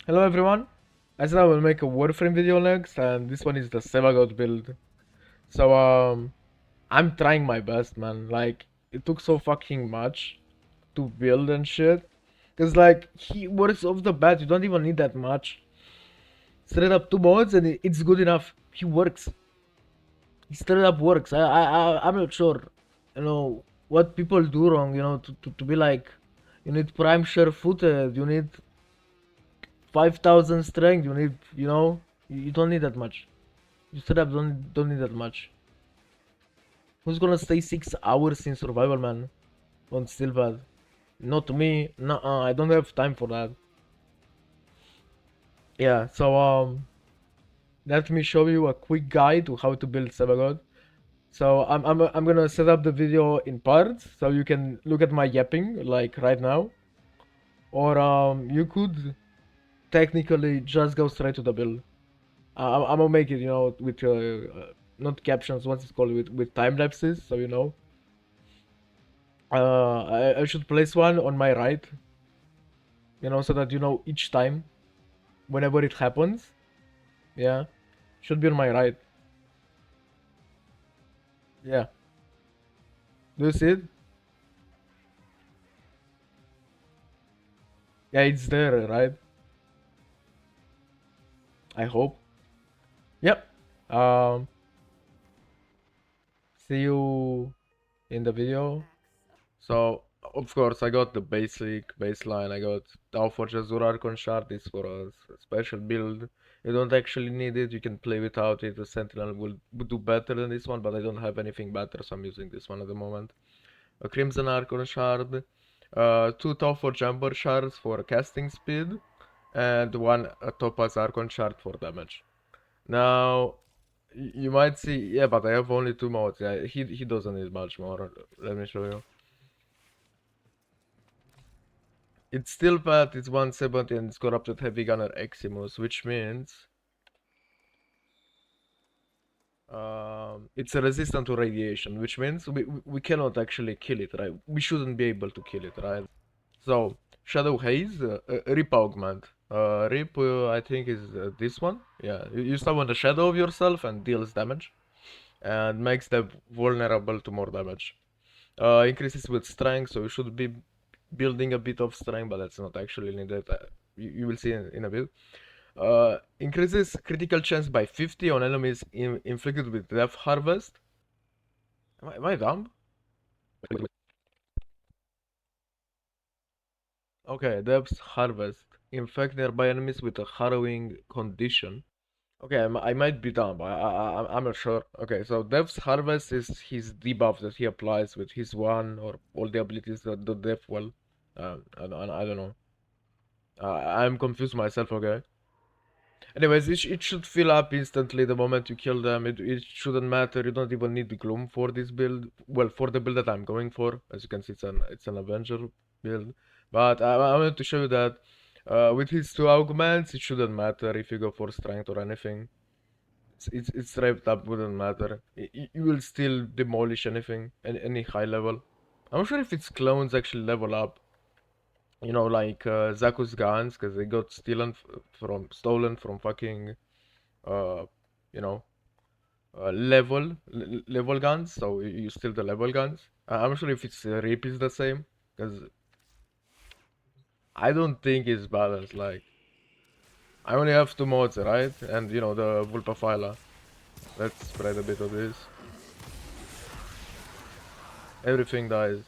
Hello everyone. I said I will make a Warframe video next, and this one is the Sevagoth build. So I'm trying my best, man. Like it took so fucking much to build and shit. Cause like he works off the bat. You don't even need that much. Straight up two mods and it's good enough. He works. He straight up works. I'm not sure. You know what people do wrong. You know to be like, you need prime share footed. You need 5,000 strength. You need you don't need that much. You straight up don't need that much. Who's gonna stay 6 hours in survival, man? On Steel Path? Not me. Nuh-uh, I don't have time for that. Yeah, so let me show you a quick guide to how to build Sevagoth. So I'm gonna set up the video in parts so you can look at my yapping like right now, or you could technically just go straight to the build. I'm gonna make it, with not captions. What's it called? With time lapses, so you know. I should place one on my right, so that you know each time, whenever it happens. Yeah, should be on my right. Yeah, do you see it? Yeah, it's there, right? I hope. Yep. Um, see you in the video. So, of course, I got the baseline. I got Forge Azure Archon Shard. This for a special build. You don't actually need it. You can play without it. The Sentinel would do better than this one, but I don't have anything better, so I'm using this one at the moment. A Crimson Archon Shard. Two Forge Amber Shards for casting speed, and one Topaz Archon Shard for damage. Now, you might see, yeah, but I have only two modes. Yeah, he doesn't need much more. Let me show you. It's Steel Path, it's 170 and it's corrupted Heavy Gunner Eximus, which means it's resistant to radiation, which means we cannot actually kill it, right? We shouldn't be able to kill it, right? So, Shadow Haze, Rip Augment. Rip, I think, is this one. Yeah, you summon a shadow of yourself and deals damage, and makes them vulnerable to more damage. Increases with strength, so you should be building a bit of strength, but that's not actually needed. You will see in a bit. Increases critical chance by 50 on enemies inflicted with Death Harvest. Am I dumb? Okay, Death Harvest. Infect nearby enemies with a harrowing condition. Okay, I might be dumb. I'm not sure. Okay, so Death's Harvest is his debuff that he applies with his one or all the abilities that the Death well. I don't know. I'm confused myself, okay? Anyways, it should fill up instantly the moment you kill them. It shouldn't matter. You don't even need the Gloom for this build. Well, for the build that I'm going for. As you can see, it's an Avenger build. But I wanted to show you that with his two augments, it shouldn't matter if you go for strength or anything. It's straight up wouldn't matter. You will still demolish anything, any high level. I'm not sure if its clones actually level up. Like Zaku's guns, because they got stolen from fucking uh, you know, level guns. So you steal the level guns. I'm not sure if it's Reap is the same, because I don't think it's balanced. Like I only have two mods, right? And the Vulpaphyla. Let's spread a bit of this. Everything dies.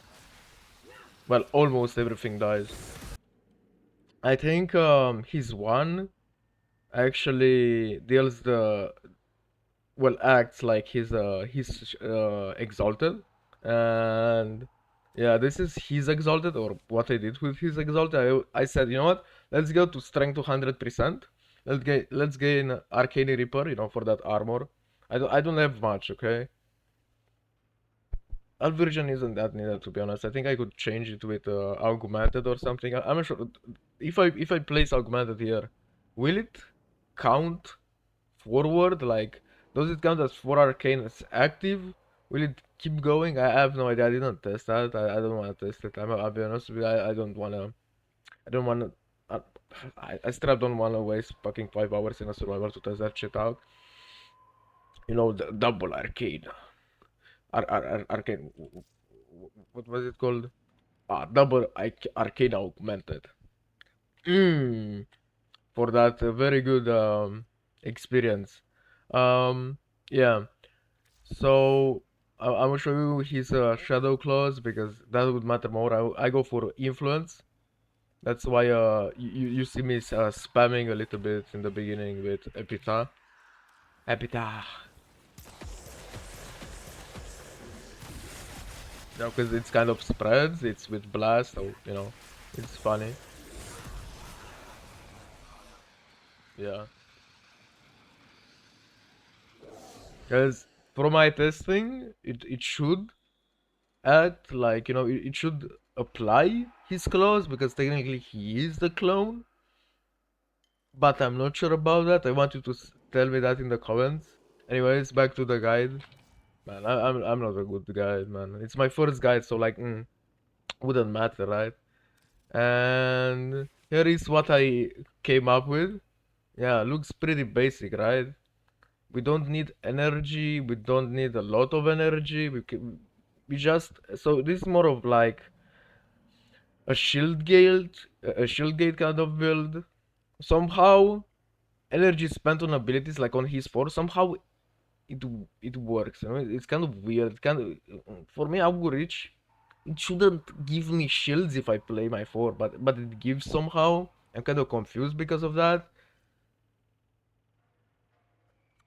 Well, almost everything dies. I think his one actually deals acts like he's exalted, and yeah, this is his exalted, or what I did with his exalted. I said, you know what? Let's go to strength 200%. Let's gain Arcane Reaper, for that armor. I don't have much, okay? Alvirgin isn't that needed, to be honest. I think I could change it with augmented or something. I'm not sure. If I place augmented here, will it count forward? Like, does it count as 4 arcane as active? Will it keep going? I have no idea. I didn't test that. I don't want to test it. I'll be honest with you. I don't wanna. I don't wanna. I still don't want to waste fucking 5 hours in a survivor to test that shit out. You know, the double arcade. Arcade. What was it called? Double arcade augmented. Mm, for that very good experience. Yeah. So I will show you his shadow claws because that would matter more. I go for influence. That's why you see me spamming a little bit in the beginning with Epitaph. Epitaph. You know, because it's kind of spreads. It's with blast, so you know, it's funny. Yeah. Because from my testing, it should act like, you know, it should apply his claws because technically he is the clone. But I'm not sure about that. I want you to tell me that in the comments. Anyways, back to the guide. Man, I'm not a good guide, man. It's my first guide, so like, wouldn't matter, right? And here is what I came up with. Yeah, looks pretty basic, right? We don't need energy. We don't need a lot of energy. We just so this is more of like a shield gate kind of build. Somehow, energy spent on abilities like on his force. Somehow it it works. You know, it's kind of weird. Kind of for me, Augurich, it shouldn't give me shields if I play my four, but it gives somehow. I'm kind of confused because of that.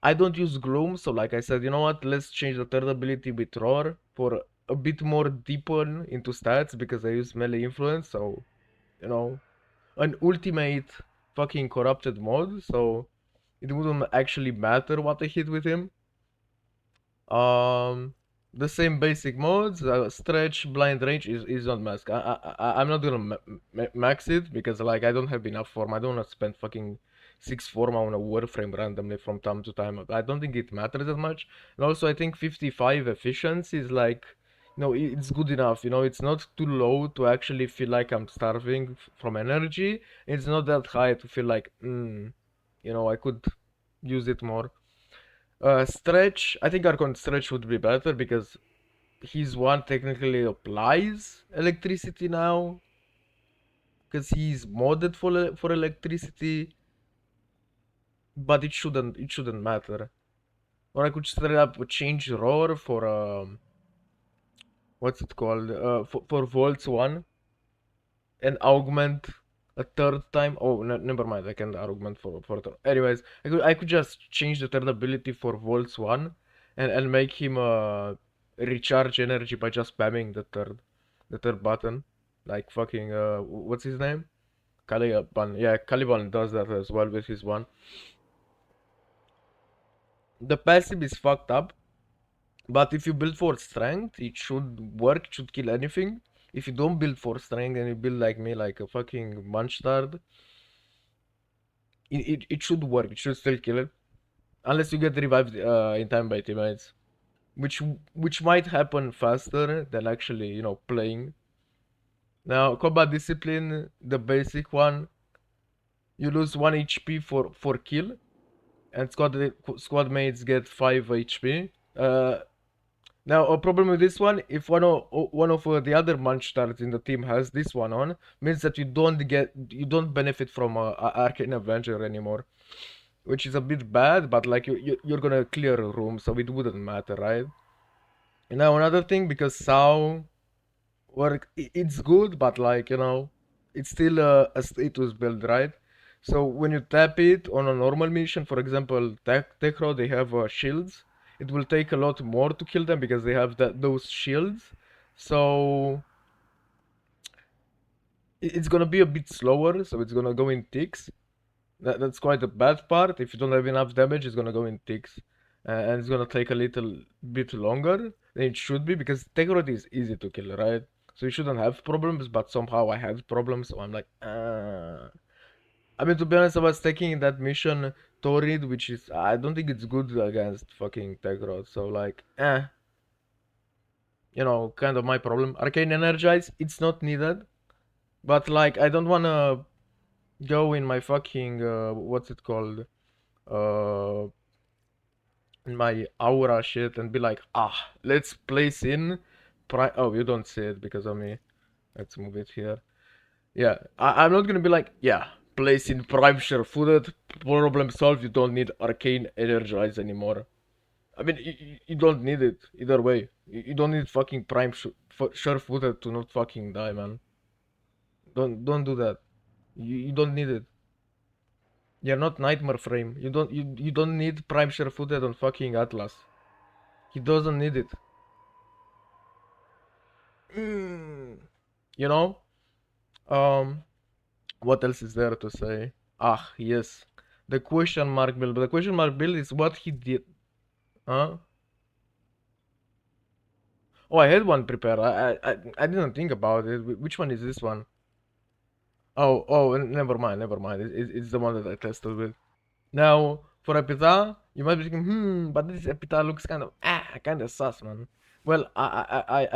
I don't use Gloom, so like I said, you know what? Let's change the third ability with Roar for a bit more deepen into stats because I use melee influence. So you know, an ultimate fucking corrupted mod. So it wouldn't actually matter what I hit with him. Um, the same basic modes. Stretch, blind range is not mask. I'm not gonna max it because like I don't have enough form. I don't wanna spend fucking 6 form on a Warframe randomly from time to time. I don't think it matters that much. And also I think 55 efficiency is like, you know, it's good enough. You know, it's not too low to actually feel like I'm starving from energy. It's not that high to feel like, you know, I could use it more. Stretch, I think Archon Stretch would be better because his one technically applies electricity now because he's modded for electricity, but it shouldn't matter. Or I could straight up change Roar for what's it called? For Volts one and augment a third time. Oh, never mind. I can augment for third. Anyways, I could just change the third ability for Volts one and make him recharge energy by just spamming the third button. Like fucking what's his name? Caliban. Yeah, Caliban does that as well with his one. The passive is fucked up, but if you build for strength, it should work. It should kill anything. If you don't build for strength and you build like me, like a fucking Munchtard, it should work. It should still kill it, unless you get revived in time by teammates, which might happen faster than actually playing. Now, combat discipline, the basic one, you lose 1 HP for kill, and squad mates get 5 HP. Now, a problem with this one, if one of the other Munchtards in the team has this one on, means that you don't benefit from Arcane Avenger anymore, which is a bit bad. But like you're gonna clear a room, so it wouldn't matter, right? And now another thing, because Sao work, it's good, but like it's still a status build, right? So when you tap it on a normal mission, for example, Techro, they have shields. It will take a lot more to kill them because they have those shields. So it's gonna be a bit slower. So it's gonna go in ticks. That's quite a bad part. If you don't have enough damage, it's gonna go in ticks, and it's gonna take a little bit longer than it should be because Tegrod is easy to kill, right? So you shouldn't have problems, but somehow I had problems, so I'm like, I mean, to be honest, I was taking that mission Torrid, which is I don't think it's good against fucking Tegrod. So like, kind of my problem. Arcane Energize, it's not needed, but like I don't wanna. go in my fucking what's it called? Uh, in my aura shit and be like, let's place in prime. Oh, you don't see it because of me. Let's move it here. Yeah, I'm not gonna be like, yeah, place in prime sure-footed, problem solved. You don't need arcane energize anymore. I mean, you don't need it either way. You don't need fucking prime sure-footed to not fucking die, man. Don't do that. You don't need it. You're not Nightmare Frame. You don't need prime sure-footed on fucking Atlas. He doesn't need it. Mm. You know? Um, what else is there to say? Yes. The question mark build. But the question mark build is what he did. Huh? Oh, I had one prepared. I didn't think about it. Which one is this one? Oh, never mind, never mind. It's the one that I tested with. Now, for Epitaph, you might be thinking, but this Epitaph looks kind of sus, man. Well, I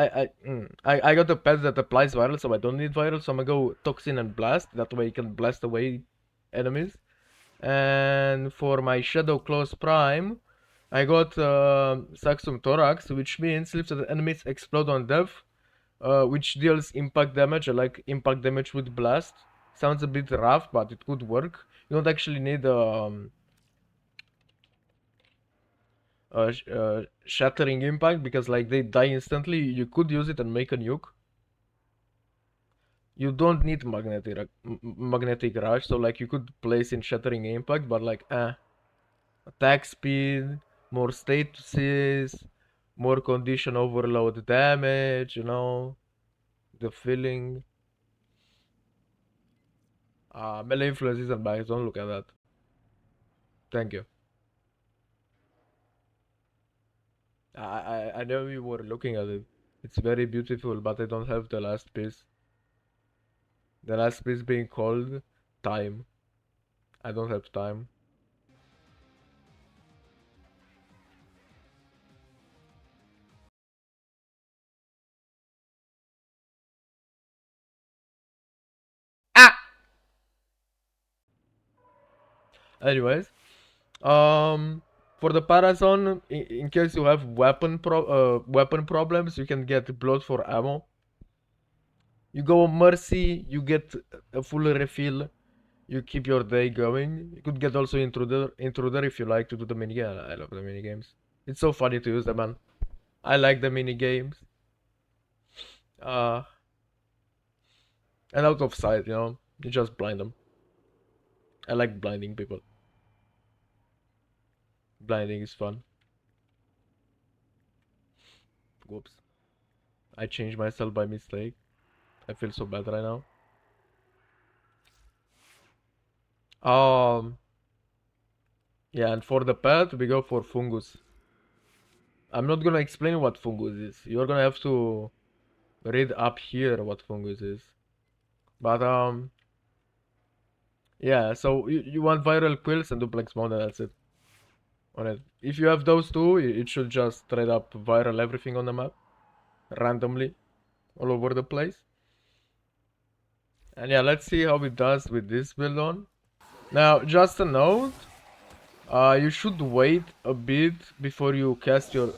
got a pet that applies viral, so I don't need viral, so I'm gonna go Toxin and Blast. That way you can blast away enemies. And for my Shadow Claws Prime, I got Saxum Thorax, which means if the enemies explode on death, which deals impact damage. I like impact damage with Blast. Sounds a bit rough, but it could work. You don't actually need shattering impact because like they die instantly. You could use it and make a nuke. You don't need magnetic rush, so like you could place in shattering impact, but like attack speed, more statuses, more condition overload damage. The feeling. Melee influence isn't bad. Don't look at that. Thank you. I know you were looking at it. It's very beautiful, but I don't have the last piece. The last piece being called time. I don't have time. Ah! Anyways, um, for the Parazon, in case you have weapon problems, you can get blood for ammo. You go on Mercy, you get a full refill. You keep your day going. You could get also intruder if you like to do the mini game. I love the mini games. It's so funny to use them, man. I like the mini games. Uh, and out of sight, you just blind them. I like blinding people. Blinding is fun. Whoops. I changed myself by mistake. I feel so bad right now. Um, yeah, and for the pet, we go for fungus. I'm not gonna explain what fungus is. You're gonna have to read up here what fungus is. But yeah. So you want viral quills and duplex mode, and that's it. On it. If you have those two, it should just straight up viral everything on the map, randomly, all over the place. And yeah, let's see how it does with this build on. Now, just a note. You should wait a bit before you cast your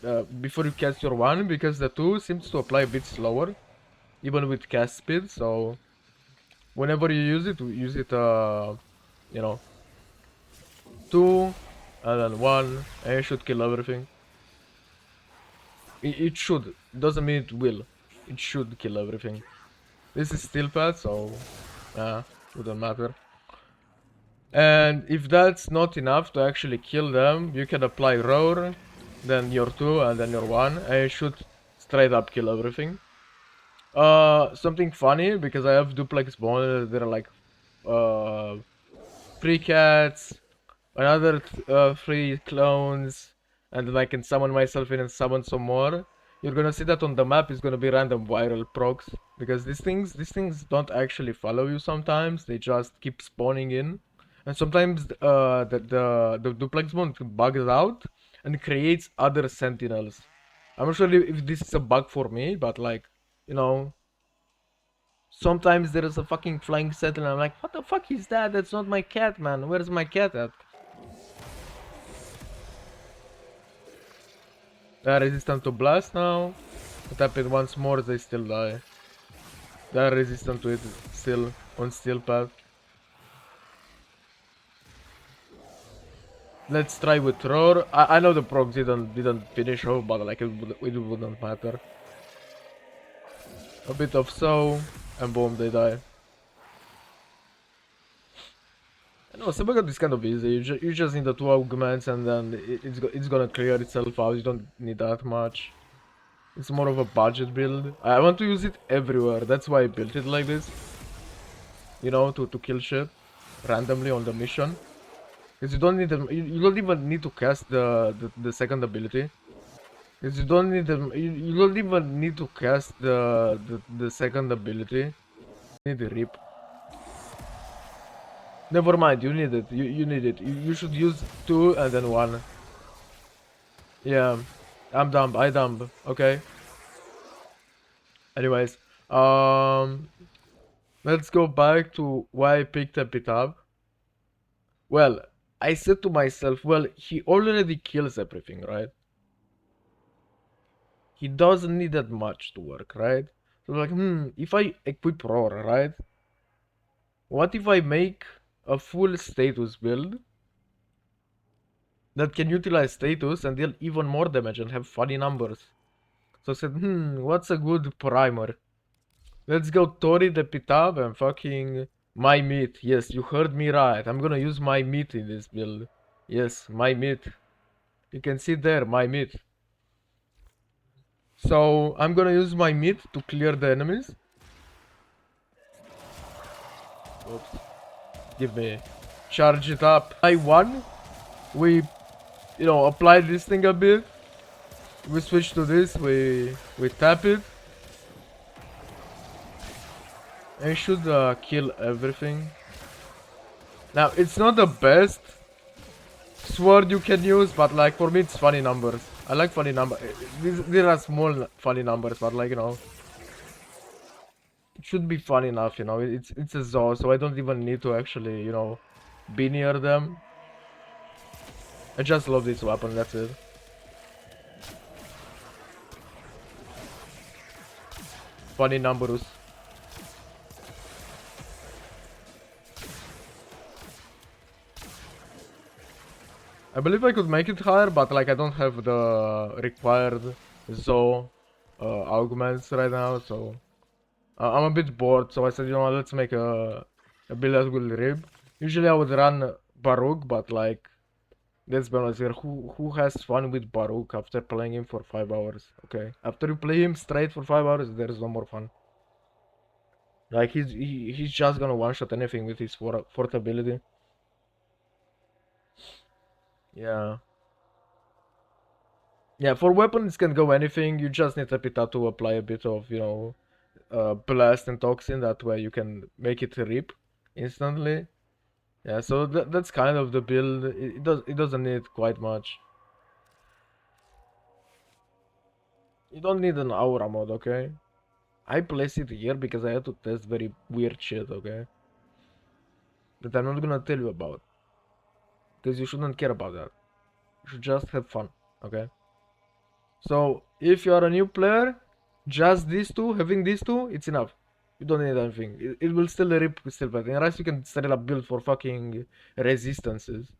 one because the two seems to apply a bit slower, even with cast speed. So whenever you use it you know, two and then one, and you should kill everything. It should. It doesn't mean it will. It should kill everything. This is Steel Path, so wouldn't matter. And if that's not enough to actually kill them, you can apply Roar, then your 2, and then your 1, and you should straight up kill everything. Something funny, because I have duplex bonus, there are like, 3 cats, another 3 clones, and then I can summon myself in and summon some more. You're gonna see that on the map is gonna be random viral procs, because these things don't actually follow you sometimes, they just keep spawning in. And sometimes the duplex bond bugs out and creates other sentinels. I'm not sure if this is a bug for me, but like, you know, Sometimes there is a fucking flying settle and I'm like, what the fuck is that? That's not my cat, man. Where's my cat at? They are resistant to blast now. Tap it once more, they still die. They are resistant to it still on Steel Path. Let's try with Roar. I know the proc didn't finish off, but like it wouldn't matter. A bit of so, and boom, they die. No, Sevagoth is kind of easy. You just need the 2 augments and then it's gonna clear itself out. You don't need that much. It's more of a budget build. I want to use it everywhere. That's why I built it like this. You know, to kill shit randomly on the mission. Because you don't need them. You don't even need to cast the second ability. Because you don't need them. You don't even need to cast the second ability. You need the rip. Never mind. You need it. You need it. You should use 2 and then 1. Yeah, I'm dumb. I dumb. Okay. Anyways, let's go back to why I picked Epitaph. Well, I said to myself, well, he already kills everything, right? He doesn't need that much to work, right? So like, if I equip Roar, right? What if I make a full status build that can utilize status and deal even more damage and have funny numbers? So I said, what's a good primer? Let's go Tori the Epitaph and fucking my meat. Yes, you heard me right. I'm gonna use my meat in this build. Yes, my meat. You can see there, my meat. So I'm gonna use my meat to clear the enemies. Oops. Give me. Charge it up. I won. We, apply this thing a bit. We switch to this. We tap it. I should kill everything. Now it's not the best sword you can use, but like for me it's funny numbers. I like funny numbers. These are small funny numbers, but like it should be fun enough. It's a zoo, so I don't even need to actually be near them. I just love this weapon. That's it. Funny numbers. I believe I could make it higher, but like I don't have the required Zo augments right now, so I'm a bit bored. So I said, let's make a build that will rib. Usually I would run Baruch, but like let's be honest here, who has fun with Baruch after playing him for 5 hours? Okay, after you play him straight for 5 hours, there's no more fun. Like he's just gonna one shot anything with his fourth ability. Yeah. Yeah, for weapons can go anything. You just need Epitaph to apply a bit of, blast and toxin. That way you can make it rip instantly. Yeah, so that's kind of the build. It doesn't need quite much. You don't need an aura mod, okay? I placed it here because I had to test very weird shit, okay? That I'm not gonna tell you about. Because you shouldn't care about that. You should just have fun, okay? So if you are a new player, just these two, having these two, it's enough. You don't need anything. It will still rip Steel Path. And rest you can set it up build for fucking resistances.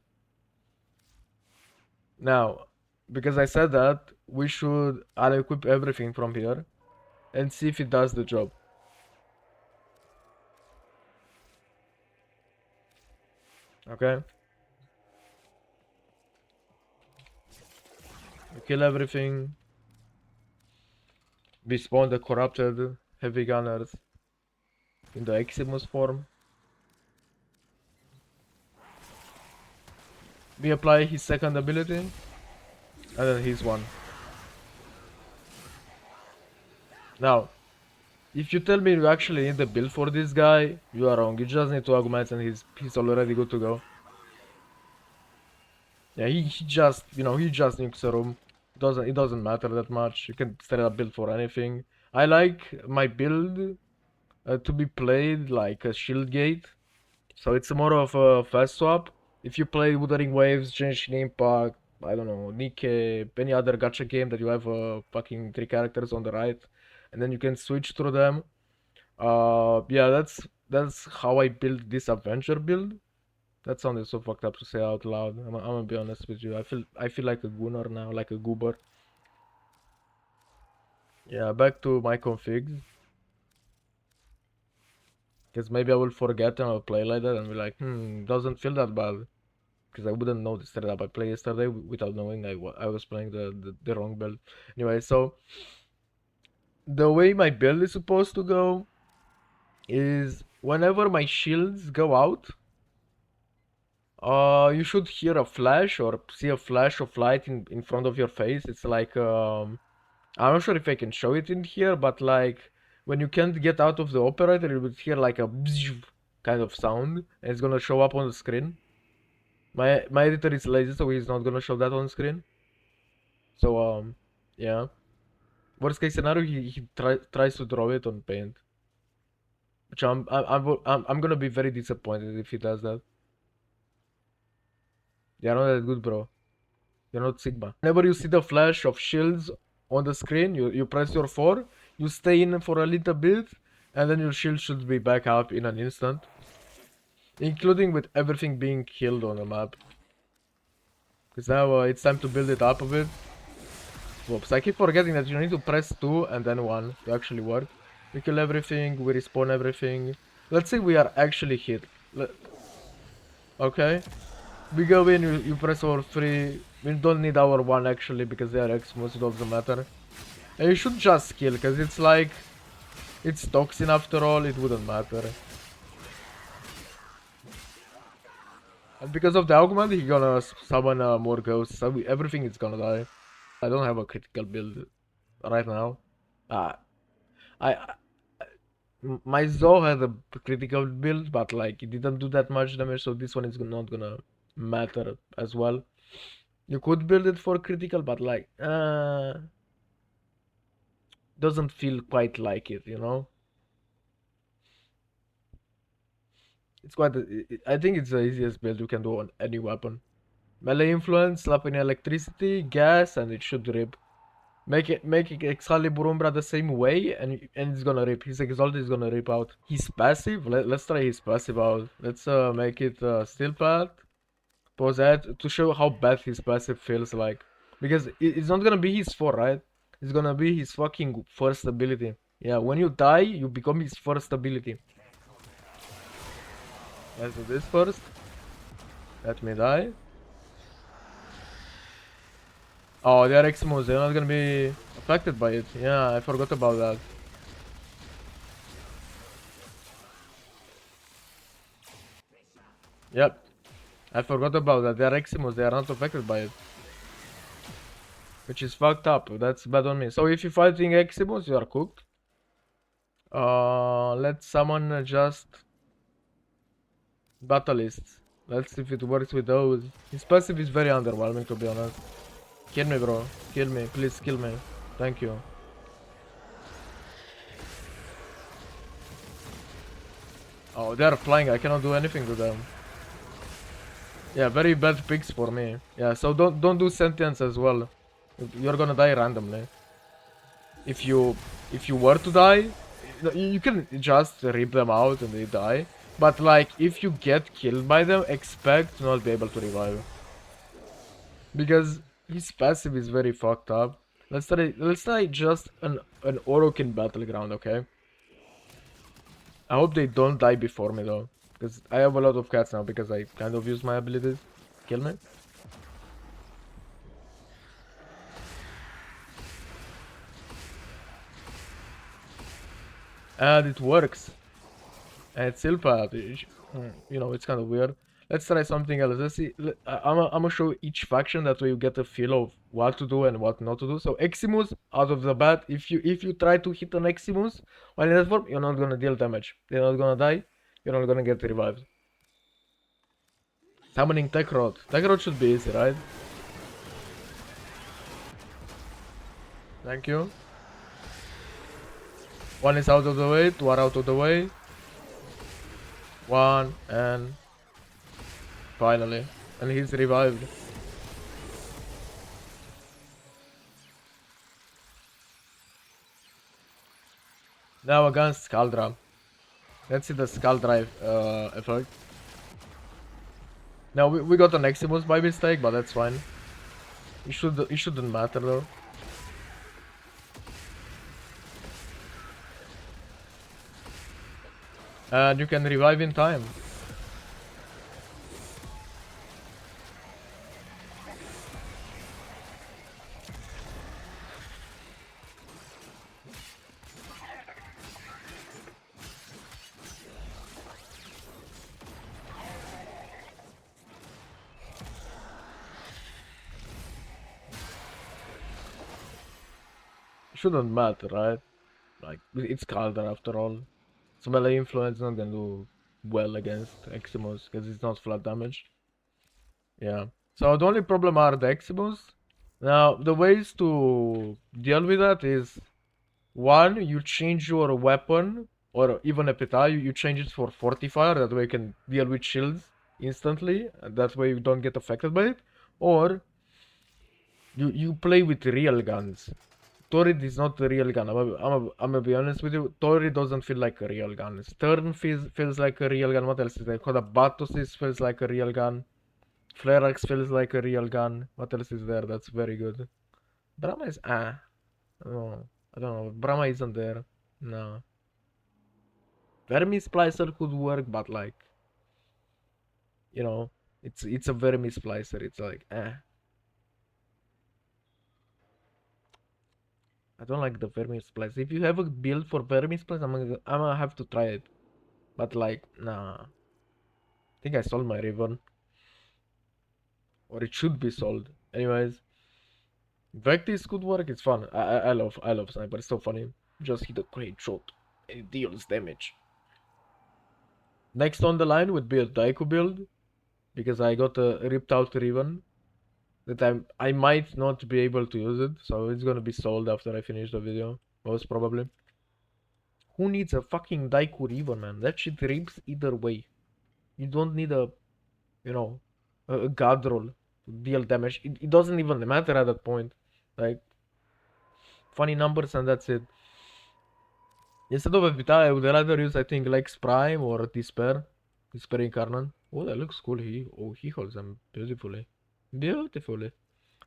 Now, because I said that, we should unequip everything from here and see if it does the job. Okay? You kill everything. We spawn the corrupted heavy gunners in the Eximus form. We apply his second ability and then his one. Now, if you tell me you actually need a build for this guy, you are wrong. You just need 2 augments and he's already good to go. Yeah, he just he just nukes a room. It doesn't matter that much. You can set up build for anything. I like my build to be played like a shield gate. So it's more of a fast swap. If you play Wuthering Waves, Genshin Impact, I don't know, Nikke, any other gacha game that you have fucking 3 characters on the right, and then you can switch through them. Yeah, that's how I built this adventure build. That sounded so fucked up to say out loud. I'm gonna be honest with you. I feel like a gooner now, like a goober. Yeah, back to my configs. Because maybe I will forget and I'll play like that and be like, doesn't feel that bad. Because I wouldn't know the setup I played yesterday without knowing I was playing the wrong build. Anyway, so the way my build is supposed to go is whenever my shields go out, you should hear a flash or see a flash of light in front of your face. It's like I'm not sure if I can show it in here, but like when you can't get out of the operator, you would hear like a bzzz kind of sound, and it's gonna show up on the screen. My editor is lazy, so he's not gonna show that on screen. So yeah. Worst case scenario, he tries to draw it on paint, which I'm gonna be very disappointed if he does that. You're not that good, bro. You're not Sigma. Whenever you see the flash of shields on the screen, you press your 4, you stay in for a little bit, and then your shield should be back up in an instant. Including with everything being killed on the map. Because now it's time to build it up a bit. Whoops, I keep forgetting that you need to press 2 and then 1 to actually work. We kill everything, we respawn everything. Let's say we are actually hit. Okay. We go in, you press our 3. We don't need our 1 actually because they are X-Mods, it doesn't matter. And you should just kill, because it's like... It's Toxin after all, it wouldn't matter. And because of the augment, he's gonna summon more ghosts, so everything is gonna die. I don't have a critical build right now. I my Zo had a critical build, but like it didn't do that much damage, so this one is not gonna matter as well. You could build it for critical, but like doesn't feel quite like it, you know? It's quite I think it's the easiest build you can do on any weapon. Melee influence, slap in electricity, gas, and it should rip. Make it Excalibur Umbra the same way, and it's gonna rip. His Exalt is gonna rip out. His passive, let's try his passive out. Let's make it Steel Path. Pause that to show how bad his passive feels like. Because it's not gonna be his 4, right? It's gonna be his fucking first ability. Yeah, when you die, you become his first ability. Let's do this first. Let me die. Oh, they are X-Mods, they're not gonna be affected by it. Yeah, I forgot about that. Yep. I forgot about that. They are X-Mods, they are not affected by it. Which is fucked up. That's bad on me. So if you're fighting X-Mods, you are cooked. Let's summon just Battleists. Let's see if it works with those. His passive is very underwhelming, to be honest. Kill me, bro. Kill me. Please kill me. Thank you. Oh, they are flying. I cannot do anything to them. Yeah, very bad picks for me. Yeah, so don't do sentience as well. You're gonna die randomly. If you were to die, you can just rip them out and they die. But like, if you get killed by them, expect to not be able to revive. Because his passive is very fucked up. Let's try just an Orokin battleground, okay? I hope they don't die before me though. Because I have a lot of cats now because I kind of use my abilities. Kill me. And it works. And it's Steel Path. You know, it's kind of weird. Let's try something else. Let's see. I'm gonna show each faction, that way you get a feel of what to do and what not to do. So Eximus, out of the bat, if you try to hit an Eximus while in that form, you're not gonna deal damage. They're not gonna die. You're not gonna get revived. Summoning Tech Rod. Tech Rod should be easy, right? Thank you. One is out of the way, two are out of the way. One, and finally. And he's revived. Now against Scaldra. Let's see the Skull Drive effect. Now we got an Eximus by mistake, but that's fine. It shouldn't matter though. And you can revive in time. Shouldn't matter, right? Like, it's Calder after all. So melee influence is not gonna do well against Eximus because it's not flat damage. Yeah. So the only problem are the Eximus. Now, the ways to deal with that is one, you change your weapon or even Epitaph, you change it for Fortifier, that way you can deal with shields instantly, and that way you don't get affected by it. Or you play with real guns. Torrid is not a real gun. I'm gonna be honest with you. Torrid doesn't feel like a real gun. Stern feels like a real gun. What else is there? Coda Pathocyst feels like a real gun. Flerax feels like a real gun. What else is there? That's very good. Brahma is no, I don't know. Brahma isn't there. No. Vermi Splicer could work, but like, you know, it's a Vermi Splicer. It's like I don't like the Vermi Splicer. If you have a build for Vermi Splicer, I'm gonna have to try it. But like, nah. I think I sold my Riven. Or it should be sold. Anyways, Vectis could work. It's fun. I love Sniper. It's so funny. Just hit a great shot. And it deals damage. Next on the line would be a Daiku build. Because I got a ripped out Riven. That I might not be able to use it. So it's gonna be sold after I finish the video. Most probably. Who needs a fucking Daiku Riven, man? That shit rips either way. You don't need you know, a god roll to deal damage. It doesn't even matter at that point. Like, funny numbers and that's it. Instead of Vita, I would rather use, I think, Lex Prime or Despair. Despair Incarnate. Oh, that looks cool. He holds them beautifully. Beautifully.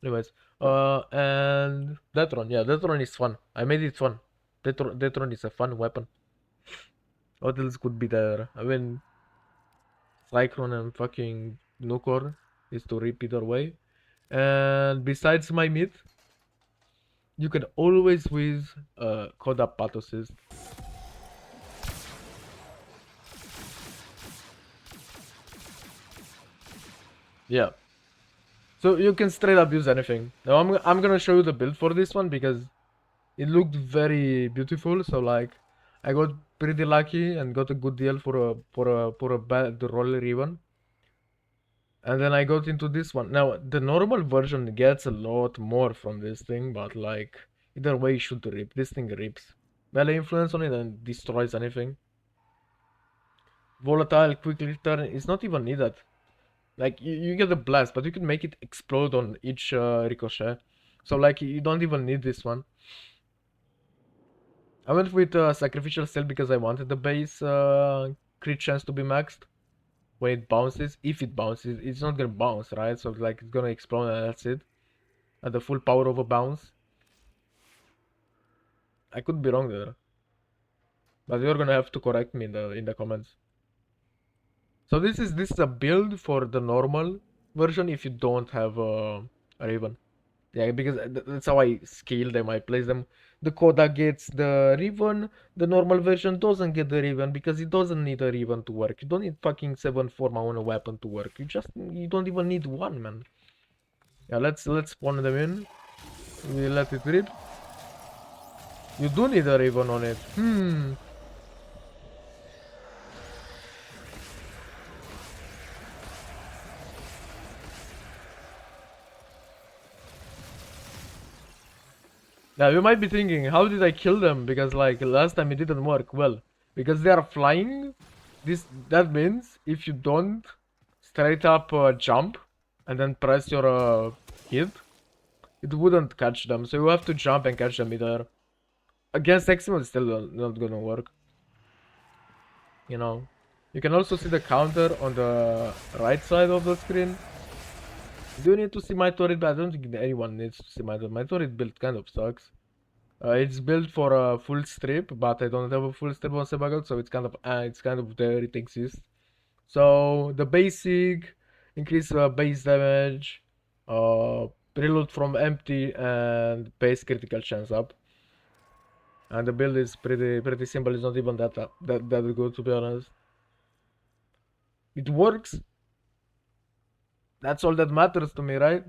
Anyways, and Detron. Yeah, Detron is fun. I made it fun. Detron is a fun weapon. What else could be there? I mean, Cyclone and fucking Nukor is to rip either way. And besides my mid, you can always with Coda Pathocyst. Yeah. So you can straight up use anything. Now I'm gonna show you the build for this one because it looked very beautiful. So like, I got pretty lucky and got a good deal for a bad roll even. And then I got into this one. Now the normal version gets a lot more from this thing, but like either way, it should rip. This thing rips. Melee influence on it and destroys anything. Volatile quick return is not even needed. Like you get a blast, but you can make it explode on each ricochet. So like you don't even need this one. I went with Sacrificial Steel because I wanted the base crit chance to be maxed. When it bounces, if it bounces, it's not gonna bounce, right? So like it's gonna explode and that's it. At the full power of a bounce. I could be wrong there. But you're gonna have to correct me in the comments. So this is a build for the normal version if you don't have a Raven. Yeah, because that's how I scale them. I place them. The Coda gets the Riven. The normal version doesn't get the Riven because it doesn't need a Riven to work. You don't need fucking 7 form on a weapon to work. You don't even need one, man. Yeah, let's spawn them in. We let it rip. You do need a Riven on it. Now you might be thinking, how did I kill them? Because like last time it didn't work. Well, because they are flying. That means if you don't straight up jump and then press your hit, it wouldn't catch them. So you have to jump and catch them either. Against Eximo, it's still not gonna work. You know. You can also see the counter on the right side of the screen. Do you need to see my turret? I don't think anyone needs to see my turret. My turret build kind of sucks. It's built for a full strip, but I don't have a full strip on Sevagoth, so it's kind of there. It exists. So the basic increase base damage, reload from empty, and base critical chance up. And the build is pretty simple. It's not even that good, to be honest. It works. That's all that matters to me, right?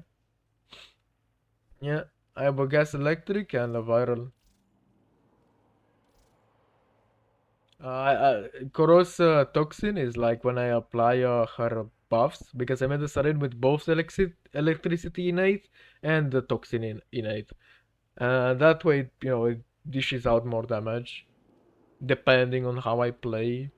Yeah, I have a gas electric and a viral. Coda's Toxin is like when I apply her buffs, because I made a serene with both electricity innate and the Toxin innate. That way, you know, it dishes out more damage, depending on how I play.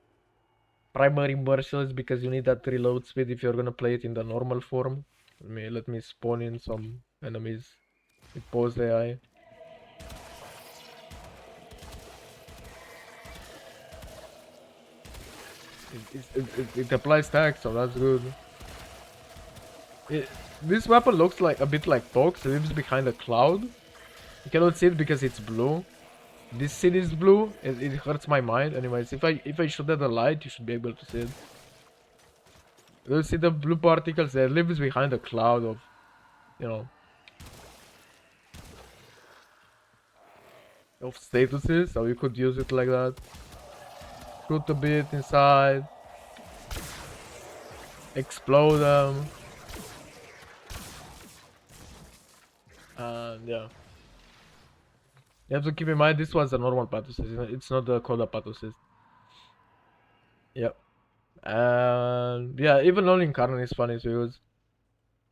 Primary Merciless, because you need that reload speed if you're gonna play it in the normal form. Let me spawn in some enemies with pause AI. It applies tag, so that's good. This weapon looks like a bit like Tox. It lives behind a cloud. You cannot see it because it's blue. This scene is blue. It hurts my mind. Anyways, if I shoot at the light, you should be able to see it. You see the blue particles? It lives behind a cloud of, you know, of statuses. So you could use it like that. Shoot a bit inside. Explode them. And yeah. You have to keep in mind this was a normal Pathocyst. It's not the Coda Pathocyst. Yep. And yeah, even only Incarnate is funny to use.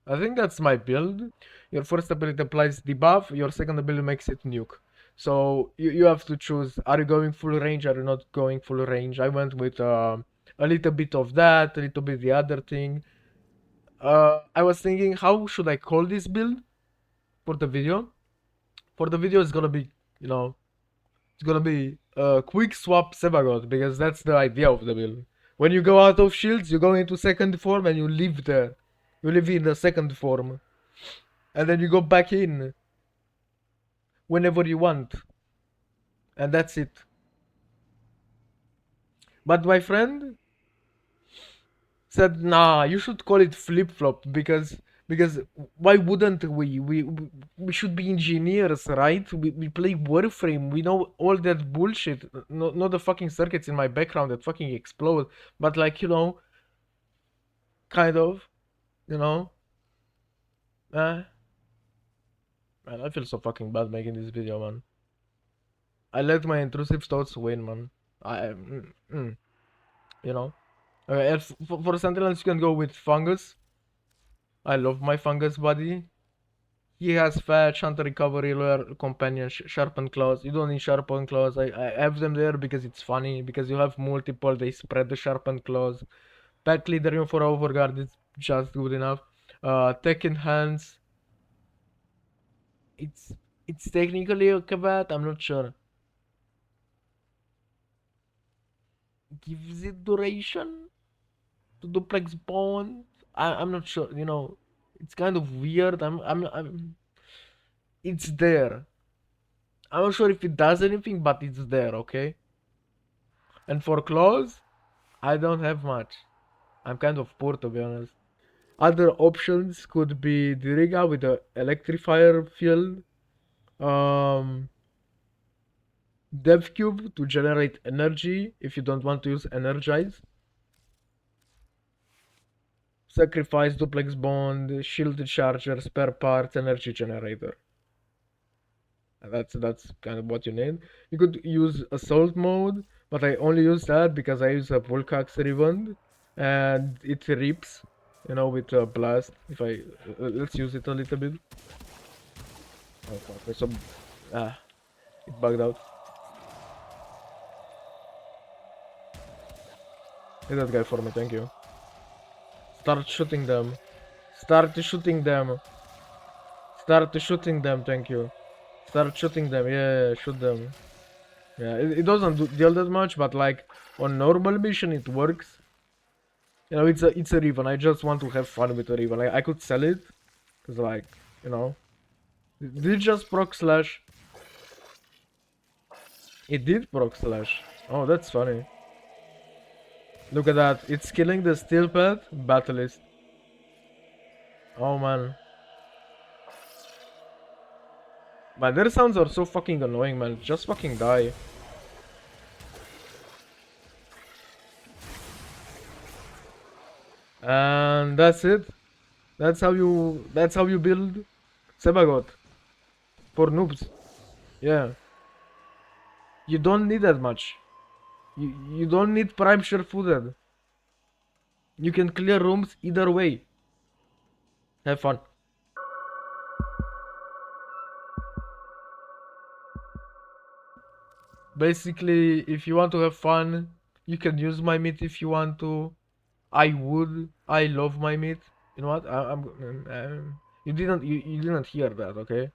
I think that's my build. Your first ability applies debuff, your second ability makes it nuke. So you have to choose, are you going full range, are you not going full range? I went with a little bit of that, a little bit the other thing. I was thinking, how should I call this build for the video? For the video, it's gonna be, you know, it's gonna be quick swap Sevagoth, because that's the idea of the build. When you go out of shields, you go into second form and you live there. You live in the second form. And then you go back in whenever you want. And that's it. But my friend said, nah, you should call it flip-flop, because why wouldn't we should be engineers, right? We play Warframe, we know all that bullshit. Not the fucking circuits in my background that fucking explode, but like, you know, kind of, you know. Man, I feel so fucking bad making this video, man. I let my intrusive thoughts win, man. You know. Okay, and for Sentinels, you can go with Fungus. I love my Fungus buddy. He has Fetch, Hunter Recovery, Lure, Companion, Sharpened Claws. You don't need Sharpened Claws. I have them there because it's funny. Because you have multiple, they spread the Sharpened Claws. Pack Leader for Overguard is just good enough. Tech Enhance. It's technically a Kabat, I'm not sure. Gives it duration to duplex bond. I'm not sure, you know. It's kind of weird. It's there. I'm not sure if it does anything, but it's there, okay? And for claws, I don't have much. I'm kind of poor, to be honest. Other options could be Diriga with the Electrifier field. Dev Cube to generate energy if you don't want to use Energize. Sacrifice, Duplex Bond, Shielded Charger, Spare Parts, Energy Generator. That's kind of what you need. You could use Assault Mode, but I only use that because I use a Volcax Revund, and it rips, you know, with a Blast. If I let's use it a little bit. Oh fuck! Ah, it bugged out. Hit that guy for me, thank you. Start shooting them. Start shooting them. Start shooting them, thank you. Start shooting them, yeah, shoot them. Yeah, it doesn't deal that much, but like on normal mission it works. You know, it's a Riven. I just want to have fun with a Riven. Like, I could sell it, cause like, you know, did it just proc slash? It did proc slash. Oh, that's funny. Look at that. It's killing the Steel Path Battlist. Oh man. Man, their sounds are so fucking annoying, man. Just fucking die. And that's it. That's how you build Sevagoth for noobs. Yeah. You don't need that much. You don't need prime sure footed. You can clear rooms either way. Have fun. Basically, if you want to have fun, you can use my meat if you want to. I would. I love my meat. You know what? You didn't hear that, okay?